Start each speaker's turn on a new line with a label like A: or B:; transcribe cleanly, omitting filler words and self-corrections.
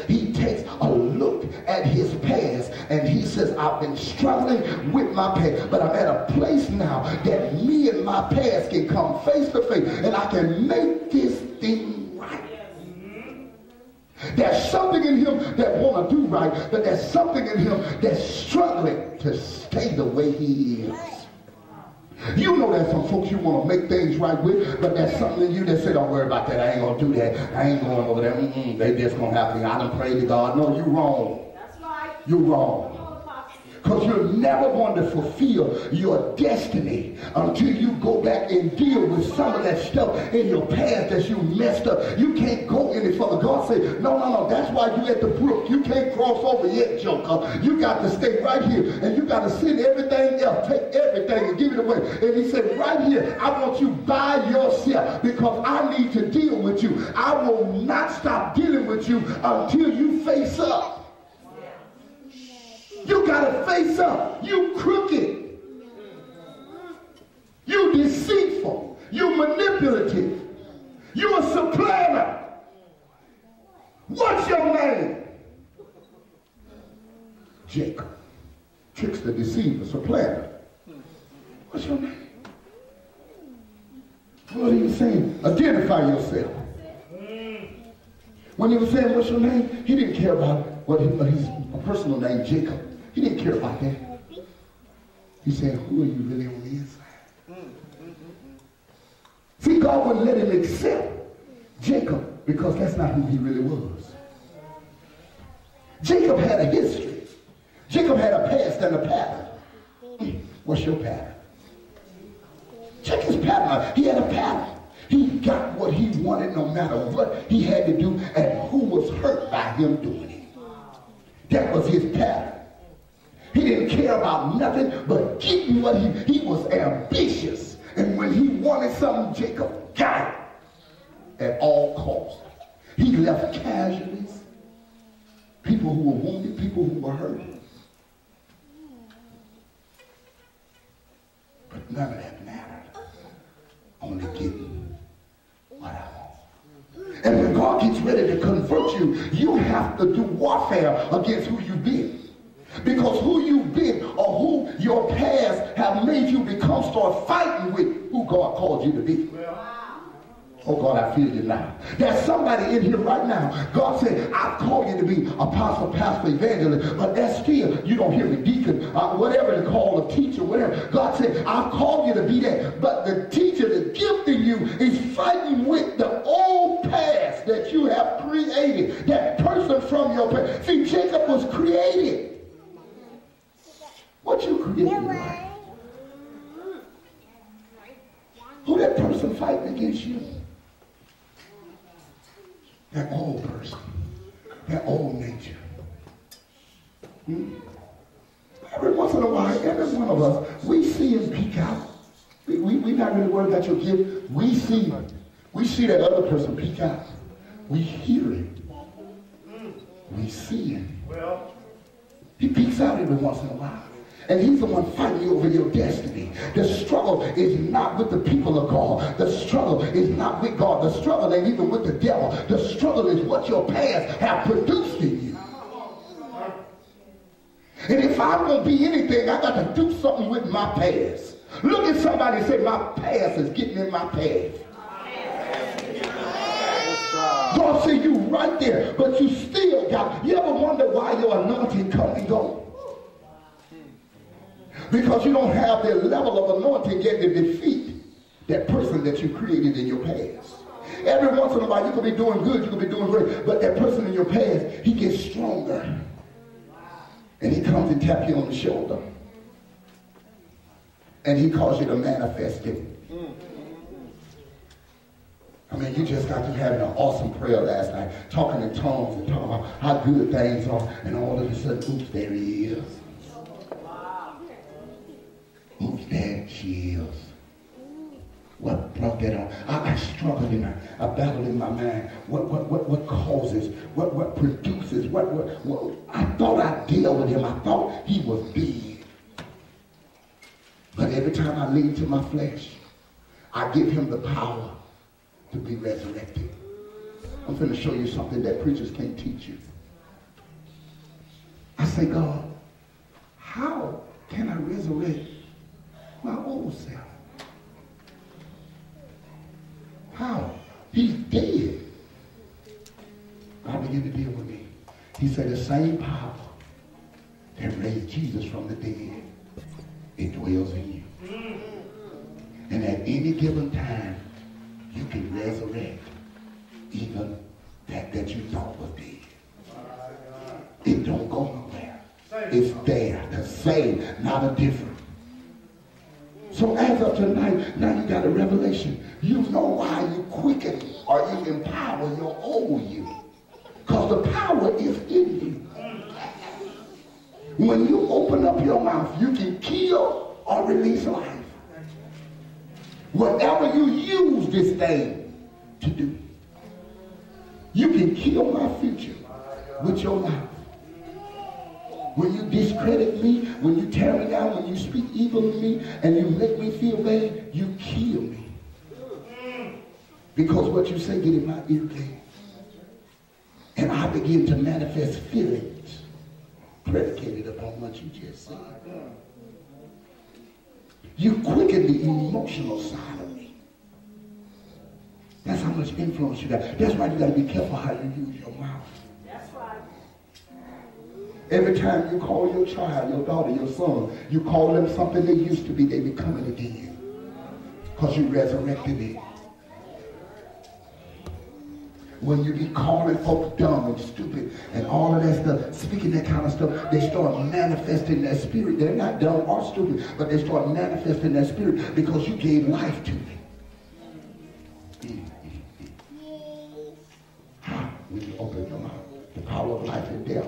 A: He takes a look at his past and he says, I've been struggling with my past, but I'm at a place now that me and my past can come face to face and I can make this thing right. There's something in him that want to do right, but there's something in him that's struggling to stay the way he is. You know there's some folks you want to make things right with, but there's something in you that say, don't worry about that. I ain't going to do that. I ain't going over there. They just going to happen. I done prayed to God. No, you're wrong. That's right. You're wrong. Because you're never going to fulfill your destiny until you go back and deal with some of that stuff in your past that you messed up. You can't go any further. God said, no, that's why you at the brook. You can't cross over yet, joker. You got to stay right here. And you got to send everything else, take everything and give it away. And he said, right here, I want you by yourself because I need to deal with you. I will not stop dealing with you until you face up. You got to face up. You crooked. You deceitful. You manipulative. You a supplanter. What's your name? Jacob. Trickster, deceiver, supplanter. What's your name? What are you saying? Identify yourself. When he was saying, what's your name? He didn't care about what his personal name, Jacob. He didn't care about that. He said, who are you really on the inside? See, God wouldn't let him accept Jacob because that's not who he really was. Jacob had a history. Jacob had a past and a pattern. What's your pattern? Check his pattern. He had a pattern. He got what he wanted no matter what he had to do and who was hurt by him doing it. That was his pattern. He didn't care about nothing but getting what he was ambitious. And when he wanted something, Jacob got it at all costs. He left casualties, people who were wounded, people who were hurt. But none of that mattered. Only getting what I want. And when God gets ready to convert you, you have to do warfare against who you've been. Because who you've been or who your past have made you become, start fighting with who God called you to be. Oh God, I feel you now. There's somebody in here right now. God said, I've called you to be apostle, pastor, evangelist, but that's still, you don't hear me, deacon, whatever they call a teacher, whatever. God said, I've called you to be that. But the teacher, the gift in you is fighting with the old past that you have created. That person from your past. See, Jacob was created. What you created, right? Who that person fighting against you? That old person, that old nature. Every once in a while, every one of us, we see him peek out. We're not really worried about your gift. We see that other person peek out. We hear it. We see it. He peeks out every once in a while. And he's the one fighting you over your destiny. The struggle is not with the people of God. The struggle is not with God. The struggle ain't even with the devil. The struggle is what your past have produced in you. And if I'm going to be anything, I got to do something with my past. Look at somebody and say, my past is getting in my path. God said you right there, but you still got, you ever wonder why your anointing come and go? Because you don't have the level of anointing yet to defeat that person that you created in your past. Every once in a while you could be doing good, you could be doing great, but that person in your past, he gets stronger. And he comes and taps you on the shoulder. And he calls you to manifest it. I mean, you just got to having an awesome prayer last night, talking in tongues and talking about how good things are, and all of a sudden, oops, there he is. Oops, there she is. What brought that on? I struggled in I battled in my mind. What causes? What produces? What I thought I'd deal with him. I thought he was big. But every time I lean to my flesh, I give him the power to be resurrected. I'm finna show you something that preachers can't teach you. I say, God, how can I resurrect my old self? How? He's dead. God began to deal with me. He said the same power that raised Jesus from the dead, it dwells in you. And at any given time, you can resurrect even that you thought was dead. It don't go nowhere. It's there, the same, not a different. So as of tonight, now you got a revelation. You know why you quicken or you empower your old you. Because the power is in you. When you open up your mouth, you can kill or release life. Whatever you use this thing to do, you can kill my future with your mouth. When you discredit me, when you tear me down, when you speak evil of me, and you make me feel bad, you kill me. Because what you say get in my ear gate. And I begin to manifest feelings predicated upon what you just said. You quicken the emotional side of me. That's how much influence you got. That's why you got to be careful how you use your mouth.
B: That's right.
A: Every time you call your child, your daughter, your son, you call them something they used to be, they become it again. Because you resurrected it. When you be calling folks dumb and stupid and all of that stuff, speaking that kind of stuff, they start manifesting that spirit. They're not dumb or stupid, but they start manifesting that spirit because you gave life to them. How? When you open your mouth, the power of life and death